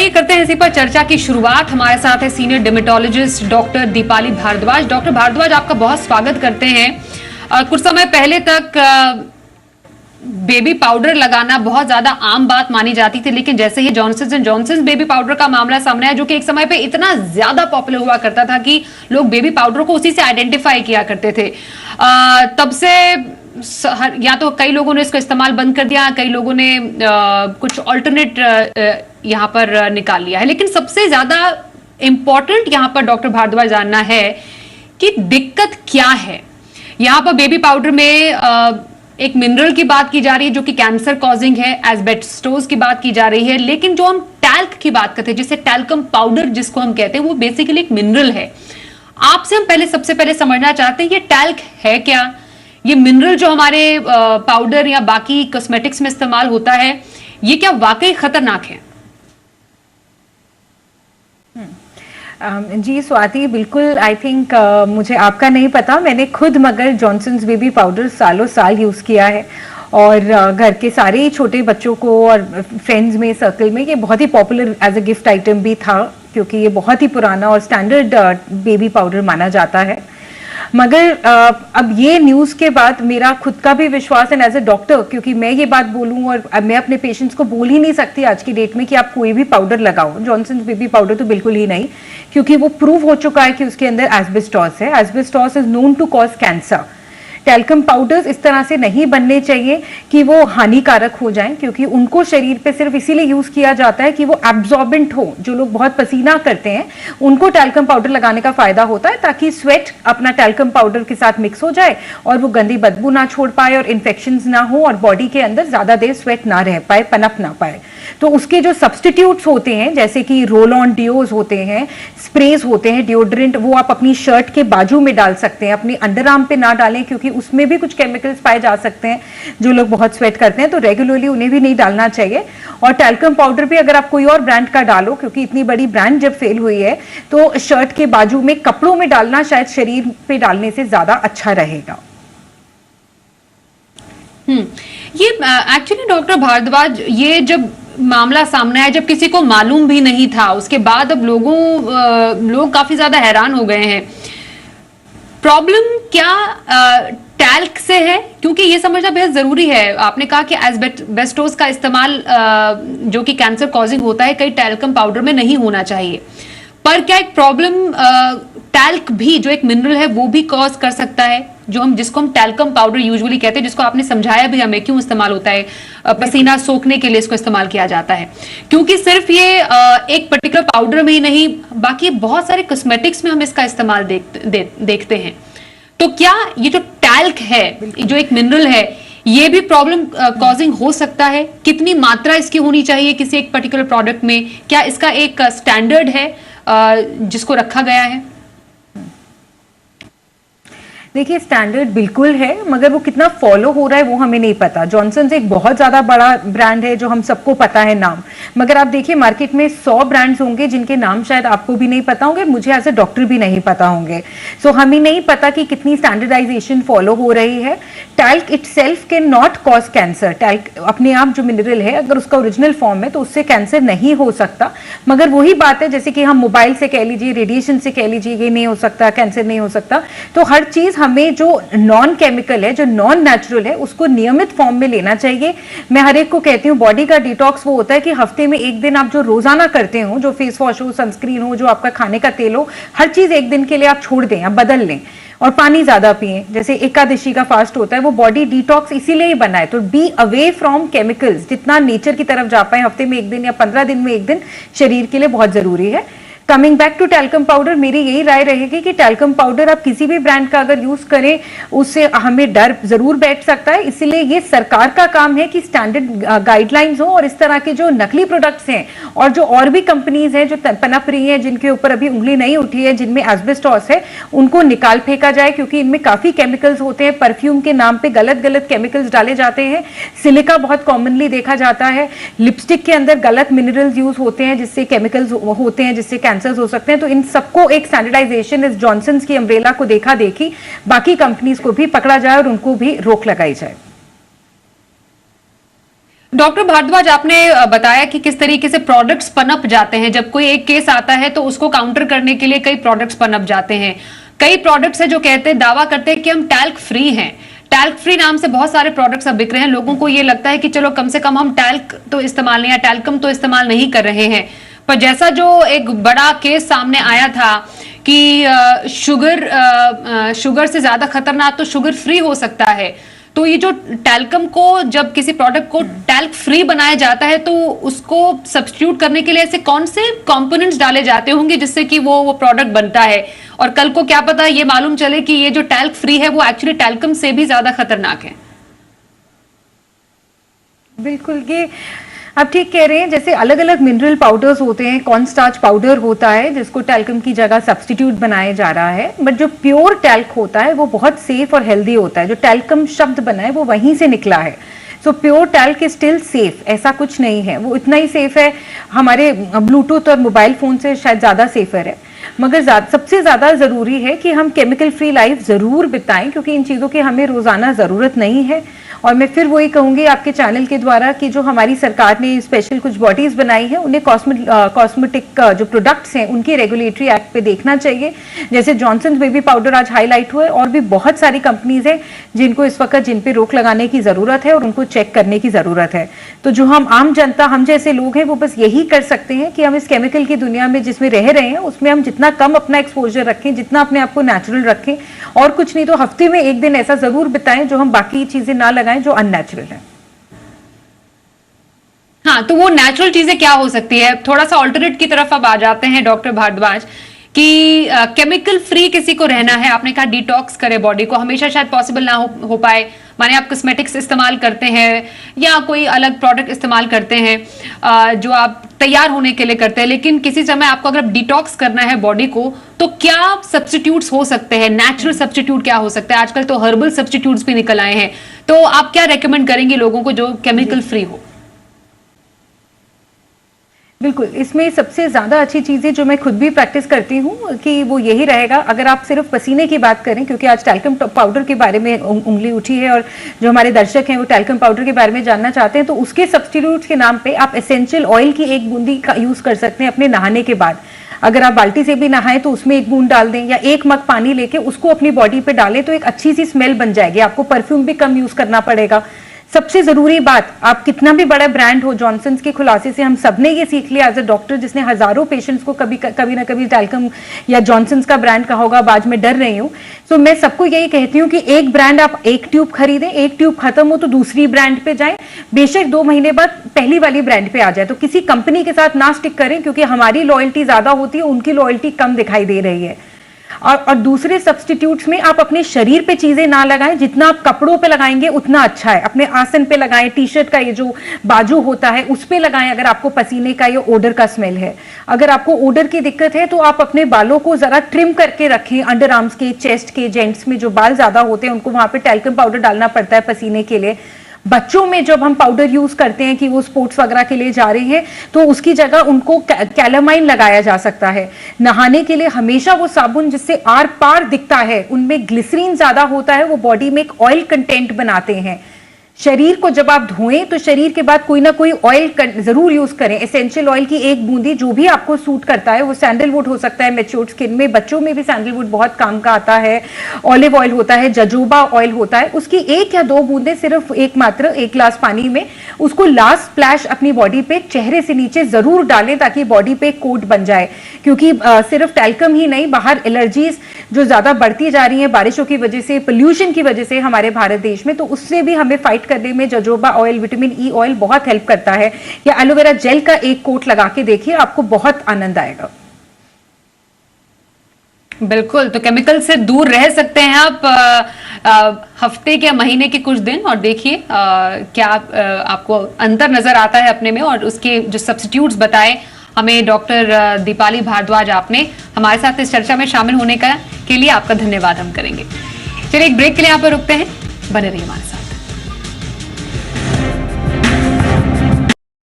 चलिए करते हैं इसी पर चर्चा की शुरुआत। हमारे साथ है senior dermatologist doctor Deepali Bhardwaj. Doctor Bhardwaj, आपका बहुत स्वागत करते हैं। कुछ समय पहले तक बेबी पाउडर लगाना बहुत ज्यादा आम बात मानी जाती थी, लेकिन जैसे ही Johnson and Johnson baby powder का मामला सामने आया, जो कि एक समय पे इतना ज्यादा पॉपुलर हुआ करता था कि लोग बेबी पाउडर को उसी से आइडेंटिफाई किया करते थे, तब से या तो कई लोगों ने इसका इस्तेमाल बंद कर दिया, कई लोगों ने कुछ ऑल्टरनेट यहाँ पर निकाल लिया है। लेकिन सबसे ज्यादा इंपॉर्टेंट यहाँ पर डॉक्टर भारद्वाज जानना है कि दिक्कत क्या है। यहाँ पर बेबी पाउडर में एक मिनरल की बात की जा रही है जो कि कैंसर कॉजिंग है, एस्बेस्टोस की बात की जा रही है, लेकिन जो हम टैल्क की बात करते हैं, जिसे टैल्कम पाउडर जिसको हम कहते हैं, वो बेसिकली एक मिनरल है। आपसे हम सबसे पहले समझना चाहते हैं ये टैल्क है क्या, ये मिनरल जो हमारे पाउडर या बाकी कॉस्मेटिक्स में इस्तेमाल होता है, ये क्या वाकई खतरनाक है? जी स्वाति, बिल्कुल। आई थिंक मुझे आपका नहीं पता, मैंने खुद मगर जॉनसन्स बेबी पाउडर सालों साल यूज़ किया है और घर के सारे छोटे बच्चों को और फ्रेंड्स में, सर्कल में ये बहुत ही popular as a gift item भी था, क्योंकि ये बहुत ही पुराना और स्टैंडर्ड बेबी पाउडर माना जाता है। मगर अब ये न्यूज़ के बाद मेरा खुद का भी विश्वास है एज ए डॉक्टर, क्योंकि मैं ये बात बोलूं और अब मैं अपने पेशेंट्स को बोल ही नहीं सकती आज की डेट में कि आप कोई भी पाउडर लगाओ, जॉनसन्स बेबी पाउडर तो बिल्कुल ही नहीं, क्योंकि वो प्रूव हो चुका है कि उसके अंदर एस्बेस्टोस है। Asbestos is known to cause cancer. Talcum powders इस तरह से नहीं बनने चाहिए कि वो हानिकारक हो जाएं, क्योंकि उनको शरीर पे सिर्फ इसीलिए यूज किया जाता है कि वो एब्जॉर्बेंट हो। जो लोग बहुत पसीना करते हैं उनको टैल्कम पाउडर लगाने का फायदा होता है, ताकि स्वेट अपना टैल्कम पाउडर के साथ मिक्स हो जाए और वो गंदी बदबू ना छोड़ पाए और इन्फेक्शंस ना हो और बॉडी के अंदर ज्यादा देर स्वेट ना रह पाए, पनप ना पाए। तो उसके जो सब्सटीट्यूट्स होते हैं, जैसे कि रोल ऑन डिओज होते हैं, स्प्रेज होते हैं, डिओड्रेंट, वो आप अपनी शर्ट के बाजू में डाल सकते हैं, अपनी अंडर आर्म पे ना डालें, क्योंकि उसमें भी कुछ केमिकल्स पाए जा सकते हैं। जो लोग बहुत स्वेट करते हैं तो रेगुलरली उन्हें भी नहीं डालना चाहिए। और टैल्कम पाउडर भी अगर आप कोई और ब्रांड का डालो, क्योंकि इतनी बड़ी ब्रांड जब फेल हुई है तो शर्ट के बाजू में कपड़ों में डालना शायद शरीर पे डालने से ज्यादा अच्छा रहेगा। ये एक्चुअली डॉक्टर भारद्वाज, ये जब मामला सामने आया, जब किसी को मालूम भी नहीं था, उसके बाद अब लोग काफी ज्यादा हैरान हो गए हैं। प्रॉब्लम क्या टैल्क से है? क्योंकि ये समझना बेहद जरूरी है। आपने कहा कि एस्बेस्टोस का इस्तेमाल जो कि कैंसर कॉजिंग होता है, कई टैल्कम पाउडर में नहीं होना चाहिए, पर क्या एक प्रॉब्लम टैल्क भी, जो एक मिनरल है, वो भी कॉज कर सकता है, जिसको हम टैल्कम पाउडर यूजुअली कहते हैं, जिसको आपने समझाया भी हमें क्यों इस्तेमाल होता है, पसीना सोखने के लिए इसको इस्तेमाल किया जाता है। क्योंकि सिर्फ ये एक पर्टिकुलर पाउडर में ही नहीं, बाकी बहुत सारे कॉस्मेटिक्स में हम इसका इस्तेमाल देखते हैं। तो क्या ये जो टैल्क है, जो एक मिनरल है, ये भी प्रॉब्लम कॉजिंग हो सकता है? कितनी मात्रा इसकी होनी चाहिए किसी एक पर्टिकुलर प्रोडक्ट में? क्या इसका एक स्टैंडर्ड है जिसको रखा गया है? देखिए, स्टैंडर्ड बिल्कुल है, मगर वो कितना फॉलो हो रहा है वो हमें नहीं पता। जॉनसन्स एक बहुत ज्यादा बड़ा ब्रांड है जो हम सबको पता है नाम, मगर आप देखिए मार्केट में 100 ब्रांड्स होंगे जिनके नाम शायद आपको भी नहीं पता होंगे, मुझे एज ए डॉक्टर भी नहीं पता होंगे। सो हमें नहीं पता कि कितनी स्टैंडर्डाइजेशन फॉलो हो रही है। Talc itself can not cause cancer. Talc अपने आप जो मिनरल है, अगर उसका ओरिजिनल फॉर्म है तो उससे कैंसर नहीं हो सकता। मगर वही बात है, जैसे कि हम मोबाइल से कह लीजिए, रेडिएशन से कह लीजिए, ये नहीं हो सकता, कैंसर नहीं हो सकता। तो हर चीज हमें जो नॉन केमिकल है, जो नॉन नेचुरल है, उसको नियमित फॉर्म में लेना चाहिए। मैं हर एक को कहती हूँ, बॉडी का डिटॉक्स वो होता है कि हफ्ते में एक दिन आप जो रोजाना करते हो, जो फेस वॉश हो, सनस्क्रीन हो, जो आपका खाने का तेल हो, हर चीज एक दिन के लिए आप छोड़ दें, आप बदल लें और पानी ज्यादा पिएं। जैसे एकादशी का फास्ट होता है, वो बॉडी डिटॉक्स इसीलिए ही बना है। तो बी अवे फ्रॉम केमिकल्स, जितना नेचर की तरफ जा पाए, हफ्ते में एक दिन या 15 दिन में एक दिन शरीर के लिए बहुत जरूरी है। Coming back to talcum powder, मेरी यही राय रहेगी कि टैल्कम पाउडर आप किसी भी ब्रांड का अगर यूज करें, उससे हमें डर जरूर बैठ सकता है। इसलिए ये सरकार का काम है कि स्टैंडर्ड गाइडलाइंस हो और इस तरह के जो नकली प्रोडक्ट्स हैं और जो और भी कंपनीज हैं जो पनप रही हैं, जिनके ऊपर अभी उंगली नहीं उठी है, जिनमें एस्बेस्टोस है, उनको निकाल फेंका जाए, क्योंकि इनमें काफी केमिकल्स होते हैं। परफ्यूम के नाम पे गलत गलत केमिकल्स डाले जाते हैं। सिलिका बहुत कॉमनली देखा जाता है। लिपस्टिक के अंदर गलत मिनरल्स यूज होते हैं, जिससे केमिकल्स होते हैं, जिससे हो सकते हैं। तो इन सबको एक स्टैंडर्डाइजेशन, इस जॉनसन्स की अम्ब्रेला को देखा देखी बाकी कंपनीज को भी पकड़ा जाए और उनको भी रोक लगाई जाए। डॉक्टर भारद्वाज, आपने बताया कि किस तरीके से प्रोडक्ट्स पनप जाते हैं। जब कोई एक केस आता है तो उसको काउंटर करने के लिए कई प्रोडक्ट्स पनप जाते हैं। कई प्रोडक्ट्स हैं जो कहते हैं, दावा करते हैं कि हम टैल्क फ्री हैं। टैल्क फ्री नाम से बहुत सारे प्रोडक्ट्स अब बिक रहे हैं। लोगों को ये लगता है कि चलो कम से कम हम टैल्क तो इस्तेमाल नहीं, या टैल्कम तो इस्तेमाल नहीं कर रहे हैं। पर जैसा जो एक बड़ा केस सामने आया था कि शुगर से ज्यादा खतरनाक तो शुगर फ्री हो सकता है, तो ये जो टैल्कम को, जब किसी प्रोडक्ट को टैल्क फ्री बनाया जाता है तो उसको सब्स्टिट्यूट करने के लिए ऐसे कौन से कंपोनेंट्स डाले जाते होंगे जिससे कि वो प्रोडक्ट बनता है, और कल को क्या पता ये मालूम चले कि ये जो टैल्क फ्री है वो एक्चुअली टैल्कम से भी ज्यादा खतरनाक है। बिल्कुल, ये आप ठीक कह रहे हैं। जैसे अलग अलग मिनरल पाउडर्स होते हैं, कॉर्न स्टार्च पाउडर होता है जिसको टैल्कम की जगह सब्स्टिट्यूट बनाया जा रहा है, बट जो प्योर टैल्क होता है वो बहुत सेफ और हेल्दी होता है। जो टैल्कम शब्द बना है वो वहीं से निकला है। So pure talc is still safe, ऐसा कुछ नहीं है। वो इतना ही सेफ है, हमारे ब्लूटूथ और मोबाइल फोन से शायद ज्यादा सेफर है। मगर सबसे ज्यादा जरूरी है कि हम केमिकल फ्री लाइफ जरूर बिताएं, क्योंकि इन चीजों की हमें रोजाना जरूरत नहीं है। और मैं फिर वही कहूंगी आपके चैनल के द्वारा कि जो हमारी सरकार ने स्पेशल कुछ बॉडीज बनाई है, उन्हें कॉस्मेटिक जो प्रोडक्ट्स हैं उनकी रेगुलेटरी एक्ट पे देखना चाहिए। जैसे जॉनसन बेबी पाउडर आज हाईलाइट हुआ है, और भी बहुत सारी कंपनीज हैं जिनको इस वक्त जिन पे रोक लगाने की जरूरत है और उनको चेक करने की जरूरत है। तो जो हम आम जनता, हम जैसे लोग हैं, वो बस यही कर सकते हैं कि हम इस केमिकल की दुनिया में जिसमें रह रहे हैं उसमें हम जितना कम अपना एक्सपोजर रखें, जितना अपने आप को नेचुरल रखें, और कुछ नहीं तो हफ्ते में एक दिन ऐसा जरूर बिताएं जो हम बाकी चीजें ना लगाएं जो अननेचुरल है। हाँ, तो वो नेचुरल चीजें क्या हो सकती है? थोड़ा सा ऑल्टरनेट की तरफ अब आ जाते हैं डॉक्टर भारद्वाज कि केमिकल फ्री किसी को रहना है। आपने कहा डिटॉक्स करे बॉडी को, हमेशा शायद पॉसिबल ना हो पाए। माने आप कॉस्मेटिक्स इस्तेमाल करते हैं या कोई अलग प्रोडक्ट इस्तेमाल करते हैं जो आप तैयार होने के लिए करते हैं, लेकिन किसी समय आपको अगर डिटॉक्स करना है बॉडी को, तो क्या सब्स्टिट्यूट्स हो सकते हैं? नेचुरल सब्स्टिट्यूट क्या हो सकता है? आजकल तो हर्बल सब्स्टिट्यूट्स भी निकल आए हैं, तो आप क्या रेकमेंड करेंगे लोगों को जो केमिकल फ्री हो? बिल्कुल, इसमें सबसे ज्यादा अच्छी चीजें जो मैं खुद भी प्रैक्टिस करती हूँ कि वो यही रहेगा। अगर आप सिर्फ पसीने की बात करें, क्योंकि आज टैल्कम पाउडर के बारे में उंगली उठी है और जो हमारे दर्शक हैं वो टैल्कम पाउडर के बारे में जानना चाहते हैं, तो उसके सब्स्टिट्यूट के नाम पे आप एसेंशियल ऑयल की एक बूंदी का यूज कर सकते हैं अपने नहाने के बाद। अगर आप बाल्टी से भी नहाएं तो उसमें एक बूंद डाल दें, या एक मग पानी लेके उसको अपनी बॉडी पे डालें तो एक अच्छी सी स्मेल बन जाएगी। आपको परफ्यूम भी कम यूज करना पड़ेगा। सबसे जरूरी बात, आप कितना भी बड़ा ब्रांड हो, जॉनसन्स के खुलासे से हम सबने ये सीख लिया एज अ डॉक्टर जिसने हजारों पेशेंट्स को कभी ना कभी टैल्कम या जॉनसन्स का ब्रांड कहा होगा, अब आज मैं डर रही हूँ। सो मैं सबको यही कहती हूँ कि एक ब्रांड आप एक ट्यूब खरीदें, एक ट्यूब खत्म हो तो दूसरी ब्रांड पे जाएं, बेशक 2 महीने बाद पहली वाली ब्रांड पे आ जाए। तो किसी कंपनी के साथ ना स्टिक करें, क्योंकि हमारी लॉयल्टी ज्यादा होती है, उनकी लॉयल्टी कम दिखाई दे रही है। और दूसरे सब्स्टिट्यूट्स में आप अपने शरीर पे चीजें ना लगाएं, जितना आप कपड़ों पे लगाएंगे उतना अच्छा है। अपने आसन पे लगाएं, टी शर्ट का ये जो बाजू होता है उस पे लगाएं अगर आपको पसीने का या ओडर का स्मेल है। अगर आपको ओडर की दिक्कत है तो आप अपने बालों को जरा ट्रिम करके रखें। अंडर आर्म्स के, चेस्ट के, जेंट्स में जो बाल ज्यादा होते हैं उनको वहां पे टैल्कम पाउडर डालना पड़ता है पसीने के लिए। बच्चों में जब हम पाउडर यूज करते हैं कि वो स्पोर्ट्स वगैरह के लिए जा रहे हैं, तो उसकी जगह उनको कैलामाइन लगाया जा सकता है। नहाने के लिए हमेशा वो साबुन जिससे आर पार दिखता है, उनमें ग्लिसरीन ज्यादा होता है, वो बॉडी में एक ऑयल कंटेंट बनाते हैं। शरीर को जब आप धोएं तो शरीर के बाद कोई ना कोई ऑयल जरूर यूज करें। एसेंशियल ऑयल की एक बूंदी जो भी आपको सूट करता है, वो सैंडलवुड हो सकता है मैच्योर्ड स्किन में, बच्चों में भी सैंडलवुड बहुत काम का आता है, ऑलिव ऑयल होता है, जजोबा ऑयल होता है, उसकी 1 या 2 बूंदे सिर्फ एक गिलास पानी में उसको लास्ट स्प्लैश अपनी बॉडी पे चेहरे से नीचे जरूर डालें ताकि बॉडी पे कोट बन जाए। क्योंकि सिर्फ टैल्कम ही नहीं, बाहर एलर्जीज जो ज्यादा बढ़ती जा रही है बारिशों की वजह से, पोल्यूशन की वजह से हमारे भारत देश में, तो उससे भी हमें फाइट करने में जजोबा ऑयल, विटामिन ई ऑयल बहुत हेल्प करता है। या एलोवेरा जेल का एक कोट लगा के देखिए, आपको बहुत आनंद आएगा। बिल्कुल, तो केमिकल से दूर रह सकते हैं आप हफ्ते के महीने के कुछ दिन, और देखिए क्या आपको अंतर नजर आता है अपने में। और उसके जो सब्स्टिट्यूट्स बताए हमें डॉक्टर दीपाली भारद्वाज, आपने हमारे साथ इस चर्चा में शामिल होने के लिए आपका धन्यवाद हम करेंगे। चलिए एक ब्रेक के लिए यहाँ पर रुकते हैं, बने रहिए हमारे साथ।